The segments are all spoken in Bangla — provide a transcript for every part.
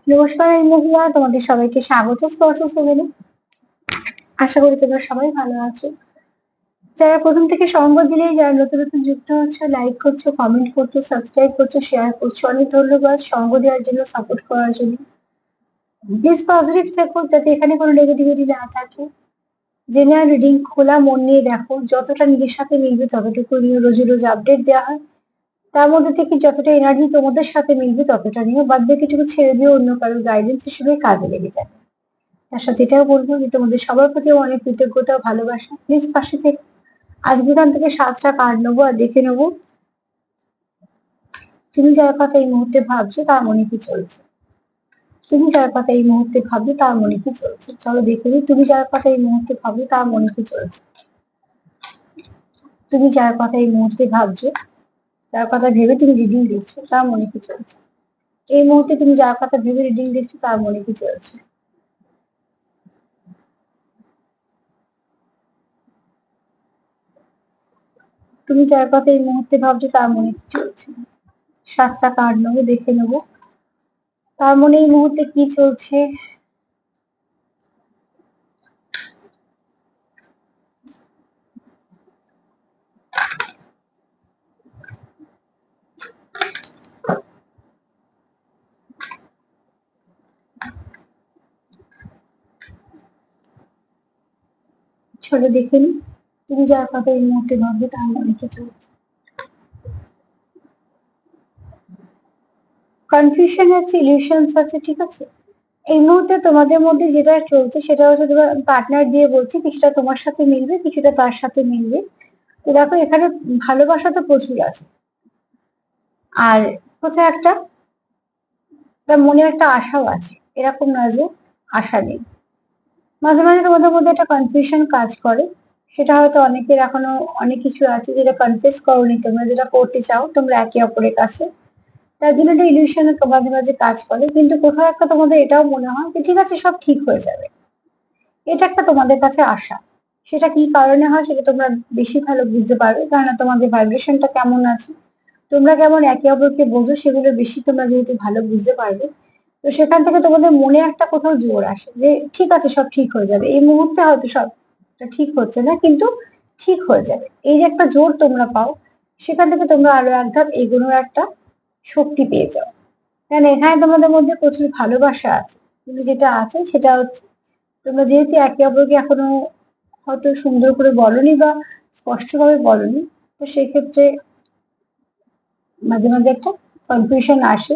নমস্কার এই মহিলা, তোমাদের সবাইকে স্বাগত স্পর্শ সেভেনে। আশা করি তোমরা সবাই ভালো আছো। যারা প্রথম থেকে সঙ্গ দিলে, যারা নতুন নতুন যুক্ত হচ্ছে, লাইক করছো, কমেন্ট করছো, সাবস্ক্রাইব করছো, শেয়ার করছো, অনেক ধন্যবাদ সঙ্গ দেওয়ার জন্য, সাপোর্ট করার জন্য। প্লিজ পজিটিভ থেকো, যাতে এখানে কোনো নেগেটিভিটি না থাকে। জেনারেল রিডিং খোলা মন নিয়ে দেখো, যতটা নিজের সাথে মিলবে ততটুকু নিয়ে রোজ রোজ আপডেট দেওয়া হয়। তার মধ্যে থেকে যতটা এনার্জি তোমাদের সাথে মিলবে ততটা নিয়ে, বাদ বাকিটুকু ছেড়ে দিয়ে অন্য কারোর গাইডেন্স হিসেবে কাজে লেগে যাবে। তার সাথে এটাও বলবো যে তোমাদের সবার প্রতিও অনেক কৃতজ্ঞতা ও ভালোবাসা, প্লিজ পাশে থেকে। আজকে এখান থেকে 7টা কার্ড নেবো আর দেখে নেবো তুমি যার কথা এই মুহূর্তে ভাবছো তার মনে কি চলছে। তুমি যার কথা এই মুহূর্তে ভাবছো তার মনে কি চলছে, চলো দেখে নিই। তুমি যার কথা এই মুহূর্তে ভাবছো তার মনে কি চলছে। তুমি যার কথা এই মুহূর্তে ভাবছো, যার কথা ভেবে তুমি রিডিং দিচ্ছ, তার মনে কি চলছে। এই মুহূর্তে তুমি যার কথা ভেবে রিডিং দিচ্ছ তার মনে কি চলছে। তুমি যার কথা এই মুহূর্তে ভাবছো তার মনে কি চলছে। 7টা কার্ড নেবো, দেখে নেবো তার মনে এই মুহূর্তে কি চলছে। চলো দেখে নি তুমি যার কথা এই মুহূর্তে ভাববে তার মনে কি চলছে। কনফিউশন আছে, ইলিউশনস আছে, ঠিক আছে। এই মুহূর্তে তোমাদের মধ্যে যেটা চলছে সেটা হচ্ছে, তোমার পার্টনার দিয়ে বলছি, কিছুটা তোমার সাথে মিলবে, কিছুটা তার সাথে মিলবে। তো দেখো এখানে ভালোবাসা তো প্রচুর আছে, আর কোথাও একটা তার মনে একটা আশাও আছে, এরকম না যে আশা নেই। মাঝে মাঝে তোমাদের মধ্যে একটা কনফিউশন কাজ করে, সেটা হয়তো অনেকের এখনো অনেক কিছু আছে যেটা কনফেস করোনি তোমরা, যেটা করতে চাও তোমরা একে অপরের কাছে। তার জন্য একটা ইলিউশন মাঝে মাঝে কাজ করে, কিন্তু কোথাও একটা তোমাদের এটাও মনে হয় যে ঠিক আছে, সব ঠিক হয়ে যাবে। এটা একটা তোমাদের কাছে আশা। সেটা কি কারণে হয় সেটা তোমরা বেশি ভালো বুঝতে পারবে, কারণ তোমাদের ভাইব্রেশনটা কেমন আছে, তোমরা কেমন একে অপরকে বোঝো, সেগুলো বেশি তোমরা যেহেতু ভালো বুঝতে পারবে। তো সেখান থেকে তোমাদের মনে একটা কোথাও জোর আসে যে ঠিক আছে, সব ঠিক হয়ে যাবে। এই মুহূর্তে হয়তো সবটা ঠিক হচ্ছে না, কিন্তু ঠিক হয়ে যাবে, এই যে একটা জোর তোমরা পাও। সেখান থেকে তোমরা আরো এক ধাপ এগোনোর একটা শক্তি পেয়ে যাও। কারণ এখানে তোমাদের মধ্যে প্রচুর ভালোবাসা আছে, কিন্তু যেটা আছে সেটা হচ্ছে তোমরা যেহেতু একে অপরকে এখনো হয়তো সুন্দর করে বলনি বা স্পষ্টভাবে বলনি, তো সেক্ষেত্রে মাঝে মাঝে একটা কনফিউশন আসে।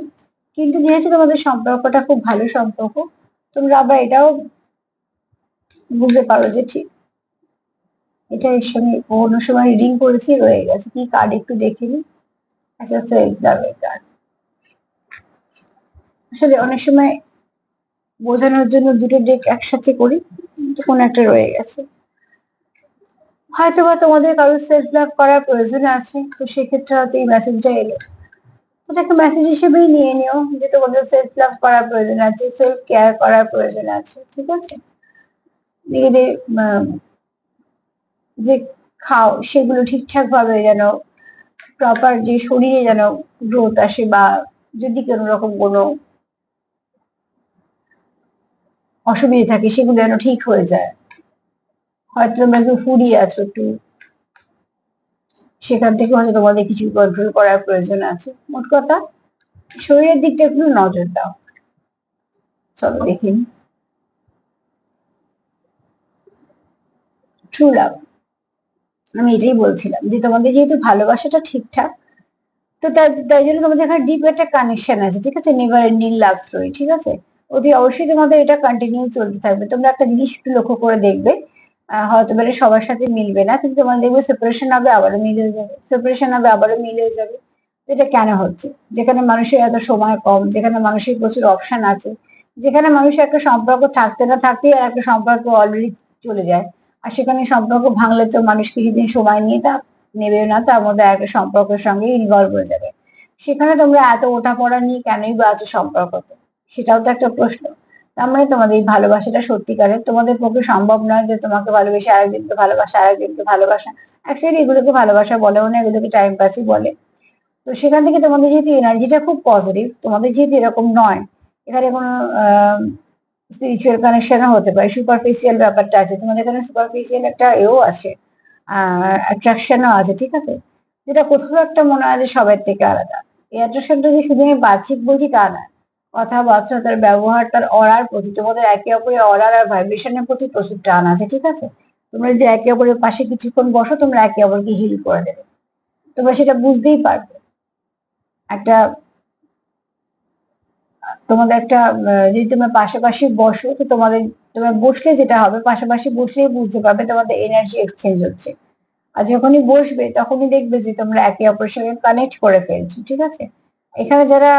কিন্তু যেহেতু তোমাদের সম্পর্কটা খুব ভালো সম্পর্ক, তোমরা আবার এটাও বুঝতে পারো যে ঠিক, এটা এর সঙ্গে অন্য সময় রিডিং করেছি, রয়ে গেছে। কি কার্ড একটু দেখে নি। আচ্ছা, সেলফ লাভের কার্ড। আসলে অনেক সময় বোঝানোর জন্য দুটো ডেক একসাথে করি, কিন্তু কোনো একটা রয়ে গেছে। হয়তো বা তোমাদের কারোর সেলফ লাভ করার প্রয়োজন আছে, তো সেক্ষেত্রে হয়তো এই মেসেজটা এলো। এটাকে মেসেজ হিসেবেই নিয়ে নিও যে তোমাদের সেলফ লাভ করার প্রয়োজন আছে, সেলফ কেয়ার করার প্রয়োজন আছে, ঠিক আছে। নিজেদের যে খাও সেগুলো ঠিকঠাক ভাবে যেন, প্রপার যে শরীরে যেন গ্রোথ আসে, বা যদি কোনো রকম কোনো অসুবিধা থাকে সেগুলো যেন ঠিক হয়ে যায়। হয়তো তোমরা একটু ফুরিয়ে আছো, একটু সেখান থেকে হয়তো তোমাদের কিছু কন্ট্রোল করার প্রয়োজন আছে। মোট কথা শরীরের দিকটা একটু নজর দাও। চলো দেখি। ট্রু লাভ, আমি এটাই বলছিলাম যে তোমাদের যেহেতু ভালোবাসাটা ঠিকঠাক, তো তাই জন্য তোমাদের এখানে ডিপ একটা কানেকশন আছে, ঠিক আছে। নেভার এন্ডিং লাভ স্টোরি, ঠিক আছে। অতি অবশ্যই তোমাদের এটা কন্টিনিউ চলতে থাকবে। তোমরা একটা জিনিস একটু লক্ষ্য করে দেখবে, হয়তো মানে সবার সাথে মিলবে না, কিন্তু তোমার দেখবে সেপারেশন হবে আবারও মিল হয়ে যাবে, সেপারেশন হবে আবারও মিল হয়ে যাবে। তো এটা কেন হচ্ছে? যেখানে মানুষের এত সময় কম, যেখানে মানুষের প্রচুর অপশন আছে, যেখানে মানুষের একটা সম্পর্ক থাকতে না থাকতেই আর একটা সম্পর্ক অলরেডি চলে যায়, আর সেখানে সম্পর্ক ভাঙলে তো মানুষ কিছুদিন সময় নিয়ে তা নেবে না, তার মধ্যে একটা সম্পর্কের সঙ্গে ইনভলভ হয়ে যাবে। সেখানে তোমরা এত ওঠাপড়া নিয়ে কেনই বা আছো সম্পর্কতে, সেটাও তো একটা প্রশ্ন। তার মানে তোমাদের এই ভালোবাসাটা সত্যিকারের, তোমাদের পক্ষে সম্ভব নয় যে তোমাকে ভালোবেসে আরেকজনকে ভালোবাসা, আরেকজনকে ভালোবাসা। অ্যাকচুয়ালি এগুলোকে ভালোবাসা বলেও না, এগুলোকে টাইম পাসই বলে। তো সেখান থেকে তোমাদের যেহেতু এনার্জিটা খুব পজিটিভ, তোমাদের যেহেতু এরকম নয় এখানে কোনো স্পিরিচুয়াল কানেকশনও হতে পারে, সুপারফিশিয়াল ব্যাপারটা আছে তোমাদের এখানে, সুপারফিশিয়াল একটা এও আছে, অ্যাট্রাকশনও আছে, ঠিক আছে, যেটা কোথাও একটা মনে হয় যে সবার থেকে আলাদা। এই অ্যাট্রাকশনটা যে শুধু আমি বাহ্যিক বলছি তা না, কথাবার্তা, তার ব্যবহার, তার অরার প্রতি, তোমাদের একে অপরের অরার আর ভাইব্রেশনের প্রতি প্রচুর টান আছে, ঠিক আছে। তোমরা যদি একে অপরের পাশে কিছুক্ষণ বসো, তোমরা একে অপরকে হিল করে দেবে, তোমরা সেটা বুঝতেই পারবে। একটা তোমাদের একটা যদি তোমরা পাশাপাশি বসো, তো তোমরা বসলে যেটা হবে, পাশাপাশি বসলেই বুঝতে পারবে তোমাদের এনার্জি এক্সচেঞ্জ হচ্ছে। আর যখনই বসবে তখনই দেখবে যে তোমরা একে অপরের সঙ্গে কানেক্ট করে ফেলছো, ঠিক আছে। এখানে যারা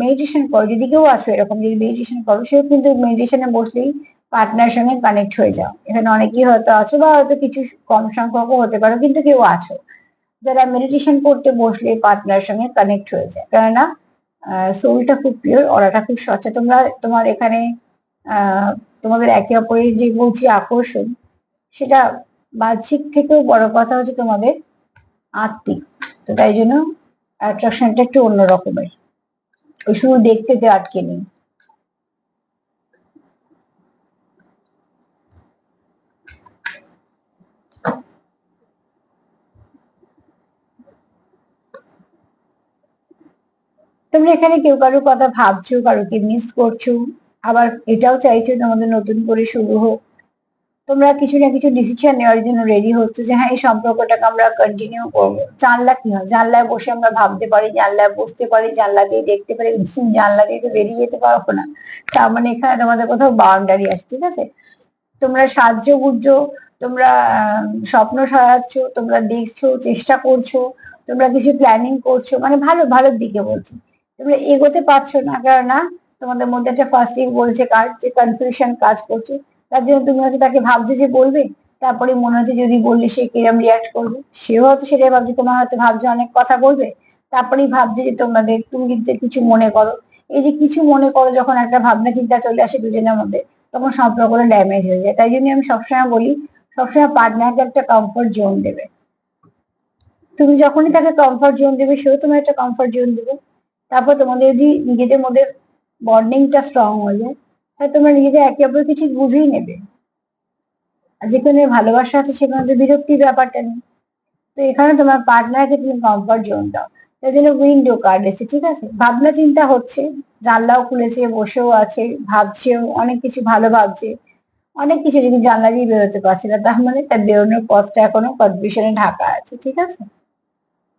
মেডিটেশন করো, যদি কেউ আসো এরকম, যদি মেডিটেশন করো, সেও কিন্তু মেডিটেশনে বসলেই পার্টনার সঙ্গে কানেক্ট হয়ে যাও। এখানে অনেকেই হয়তো আছো, বা হয়তো কিছু কম সংখ্যকও হতে পারো, কিন্তু কেউ আছো যারা মেডিটেশন করতে বসলে পার্টনার সঙ্গে কানেক্ট হয়ে যায়। কেননা সোলটা খুব পিওর, অরাটা খুব স্বচ্ছ। তোমার এখানে তোমাদের একে অপরের যে বলছি আকর্ষণ, সেটা বাহ্যিক থেকেও বড় কথা হচ্ছে তোমাদের আত্মিক। তো তাই জন্য অ্যাট্রাকশনটা একটু অন্য রকমের, ওই শুধু দেখতে আটকে নেই। তোমরা এখানে কেউ কারোর কথা ভাবছো, কারোকে মিস করছো, আবার এটাও চাইছো তোমাদের নতুন করে শুরু হোক। তোমরা কিছু না কিছু ডিসিশন নেওয়ার জন্য রেডি হচ্ছে যে হ্যাঁ, এই সম্পর্কটাকে আমরা কন্টিনিউ করবো। জানলা কি হয়, জানলায় বসে আমরা ভাবতে পারি, জানলায় বসতে পারি, জানলা দিয়ে দেখতে পারি, জানলা দিয়ে তো বেরিয়ে যেতে পারবো না। তার মানে এখানে তোমাদের কোথাও বাউন্ডারি আছে, ঠিক আছে। তোমরা সাহায্য বুঝছো, তোমরা স্বপ্ন সাজাচ্ছ, তোমরা দেখছো, চেষ্টা করছো, তোমরা কিছু প্ল্যানিং করছো, মানে ভালো ভালোর দিকে বলছি। তোমরা এগোতে পারছো না, কেননা তোমাদের মধ্যে একটা ফার্স্টিং বলছে কাজ, যে কনফিউশন কাজ করছে। তার জন্য তুমি হয়তো তাকে ভাবছো যে বলবে, তারপরে মনে হচ্ছে যদি বললে সে কিরম রিয়াক্ট করবে, সেও হয়তো সেটাই ভাবছে, তোমার হয়তো ভাবছো অনেক কথা বলবে, তারপরেই ভাবছে যে তুমি যদি কিছু মনে করো। এই যে কিছু মনে করো, যখন একটা ভাবনা চিন্তা চলে আসে দুজনের মধ্যে, তখন সম্পর্কটা ড্যামেজ হয়ে যায়। তাই জন্য আমি সবসময় বলি, সবসময় পার্টনারকে একটা কমফর্ট জোন দেবে। তুমি যখনই তাকে কমফর্ট জোন দেবে, সেও তোমার একটা কমফর্ট জোন দেবে। তারপর তোমাদের যদি নিজেদের মধ্যে বন্ডিংটা স্ট্রং হয়ে যায়, তাহলে তোমরা নিজেদের একে অপরকে ঠিক বুঝেই নেবে। আর যেখানে ভালোবাসা আছে, সেখানে তো বিরক্তির ব্যাপারটা নেই। তো এখানে তোমার পার্টনারকে তুমি কমফর্ট জোন দাও। তাই জন্য উইন্ডো কার্ড এসে, ঠিক আছে, ভাবনা চিন্তা হচ্ছে, জানলাও খুলেছে, বসেও আছে, ভাবছেও, অনেক কিছু ভালো ভাবছে, অনেক কিছু, যদি জানলা দিয়ে বেরোতে পারছে না, তার মানে তার বেরোনোর পথটা এখনো কনফিউশনে ঢাকা আছে, ঠিক আছে।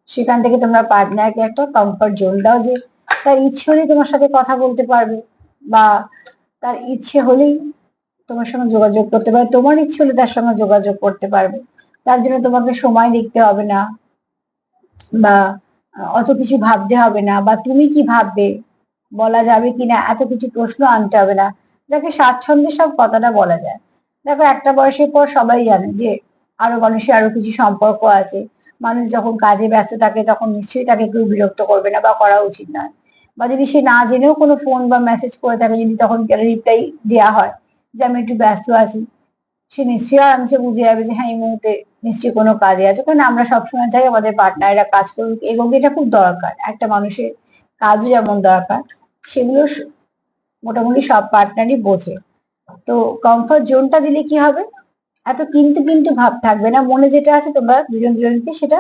সেখান থেকে তোমরা পার্টনারকে একটা কমফর্ট জোন দাও, যে তার ইচ্ছে হলেই তোমার সাথে কথা বলতে পারবে, বা তার ইচ্ছে হলেই তোমার সঙ্গে যোগাযোগ করতে পারবে, তোমার ইচ্ছে হলে তার সঙ্গে যোগাযোগ করতে পারবে। তার জন্য তোমাকে সময় দেখতে হবে না, বা অত কিছু ভাবতে হবে না, বা তুমি কি ভাববে, বলা যাবে কিনা, এত কিছু প্রশ্ন আনতে হবে না। যাকে স্বাচ্ছন্দ্যে সব কথাটা বলা যায়। দেখো, একটা বয়সের পর সবাই জানে যে আরো মানুষের আরো কিছু সম্পর্ক আছে। মানুষ যখন কাজে ব্যস্ত থাকে, তখন নিশ্চয়ই তাকে কেউ বিরক্ত করবে না, বা করা উচিত নয়। বা যদি সে না জেনেও কোনো ফোন বা মেসেজ করে থাকে, যদি তখন রিপ্লাই দেওয়া হয় যে আমি একটু ব্যস্ত আছি, সে নিশ্চয়ই আরামসে বুঝে যাবে যে হ্যাঁ, এই মুহূর্তে নিশ্চয়ই কোনো কাজে আছে। কারণ আমরা সবসময় চাই আমাদের পার্টনাররা কাজ করুক, এবং এটা খুব দরকার একটা মানুষের, কাজও যেমন দরকার, সেগুলো মোটামুটি সব পার্টনারই বোঝে। তো কমফর্ট জোনটা দিলে কি হবে, এত কিন্তু কিন্তু ভাব থাকবে না, মনে যেটা আছে তোমরা দুজন দুজনকে সেটা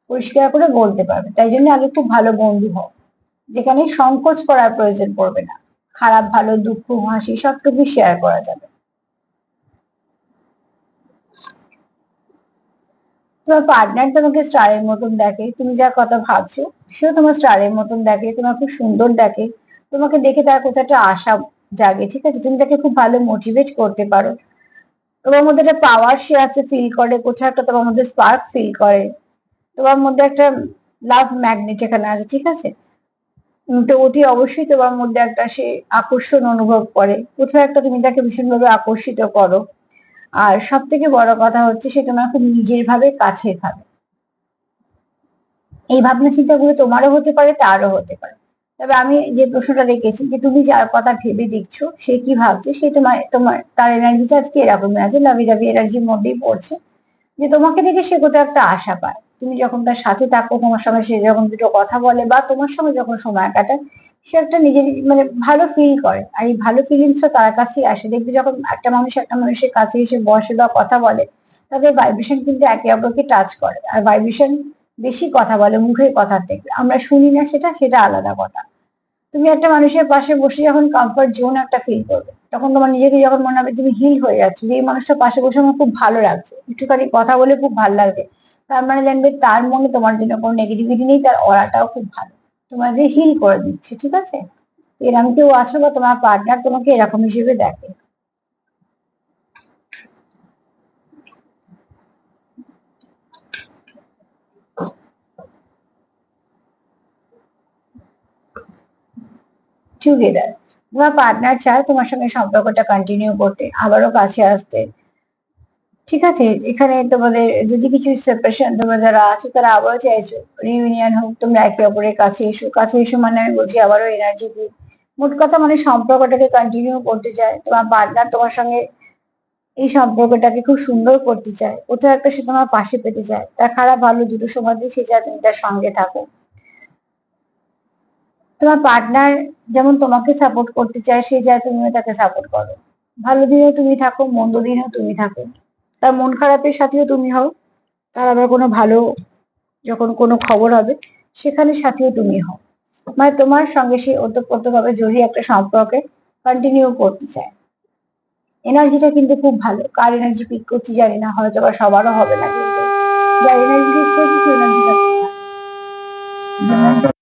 পরিষ্কার করে বলতে পারবে। তাই জন্য আগে খুব ভালো বন্ধু হও, যেখানে সংকোচ করার প্রয়োজন পড়বে না, খারাপ ভালো দুঃখ হাসি সবটুকু শেয়ার করা যাবে। তোমার পার্টনার তোমাকে স্টারের মতন দেখে, তুমি যার কথা ভাবছো সেও তোমার স্টারের মতন দেখে, তোমার খুব সুন্দর দেখে, তোমাকে দেখে তার কোথাও একটা আশা জাগে, ঠিক আছে। তুমি তাকে খুব ভালো মোটিভেট করতে পারো, তোমার মধ্যে একটা পাওয়ার সে আছে ফিল করে, কোথাও একটা তোমার মধ্যে স্পার্ক ফিল করে, তোমার মধ্যে একটা লাভ ম্যাগনেট এখানে আছে, ঠিক আছে। তো অতি অবশ্যই তোমার মধ্যে একটা সে আকর্ষণ অনুভব করে, কোথাও একটা তুমি তাকে ভীষণভাবে আকর্ষিত করো। আর সব থেকে বড় কথা হচ্ছে, সে তোমার খুব নিজের ভাবে, কাছের ভাবে। এই ভাবনা চিন্তাগুলো তোমারও হতে পারে, তারও হতে পারে। তবে আমি যে প্রশ্নটা রেখেছি, যে তুমি যার কথা ভেবে দেখছো সে কি ভাবছে, সে তোমার তোমার তার এনার্জিটা আজকে এরকমই আছে, লাভি লাভি এনার্জির মধ্যেই পড়ছে, যে তোমাকে দেখে সে কোথাও একটা আশা পায়। তুমি যখন তার সাথে থাকো, তোমার সঙ্গে সে যখন দুটো কথা বলে, বা তোমার সঙ্গে যখন সময় কাটায়, সে একটা নিজের মানে ভালো ফিল করে, আর এই ভালো ফিলিংসটা তার কাছেই আসে। দেখবে যখন একটা মানুষ একটা মানুষের কাছে এসে বসে বা কথা বলে, তাদের ভাইব্রেশন কিন্তু একে অপরকে টাচ করে, আর ভাইব্রেশন বেশি কথা বলে মুখের কথা থেকে, আমরা শুনি না সেটা সেটা আলাদা কথা। তুমি একটা মানুষের পাশে বসে যখন কমফর্ট জোন একটা ফিল করবে, তখন তোমার নিজেকে যখন মনে হবে তুমি হিল হয়ে যাচ্ছ, যে এই মানুষটা পাশে বসে আমার খুব ভালো লাগছে, একটুখানি কথা বলে খুব ভালো লাগবে, তার মানে জানবে তার মনে তোমার জন্য কোনো নেগেটিভিটি নেই, তার অরাটাও খুব ভালো, তোমার যে হিল করে দিচ্ছে। ঠিক আছে, এরকম কেউ আছো বা তোমার পার্টনার তোমাকে এরকম হিসেবে দেখে। টুগেদার, তোমার পার্টনার চায় তোমার সঙ্গে সম্পর্কটা কন্টিনিউ করতে, আবারও কাছে আসতে। ঠিক আছে, এখানে তোমাদের যদি কিছু সেপারেশন তোমরা যারা আছো তারা আবারও চাইছো রিউনিয়ন হোক, তোমরা একে অপরের কাছে এসো। কাছে এসো মানে আমি বলছি আবারও এনার্জি দিই, মোট কথা মানে সম্পর্কটাকে কন্টিনিউ করতে চায় তোমার পার্টনার, তোমার সঙ্গে এই সম্পর্কটাকে খুব সুন্দর করতে চায়, কোথাও একটা সে তোমার পাশে পেতে চায়, তার খারাপ ভালো দুটো সময়তেই সে চায় তুমি তার সঙ্গে থাকো। তোমার পার্টনার যেমন তোমাকে সাপোর্ট করতে চায়, সে চায় তুমিও তাকে সাপোর্ট করো, ভালো দিনেও তুমি থাকো, মন্দ দিনেও তুমি থাকো, তার মন খারাপের সাথেও তুমি হও, তার আবার কোনো ভালো যখন কোনো খবর হবে সেখানে সাথেও তুমি হও, মানে তোমার সঙ্গে সে ওতপ্রোতভাবে জড়িয়ে একটা সম্পর্কে কন্টিনিউ করতে চায়। এনার্জিটা কিন্তু খুব ভালো, কার এনার্জি পিক করছি জানি না, হয়তো বা সবারও হবে না, কিন্তু যার এনার্জি পিক করছি সেই এনার্জিটা খুব ভালো।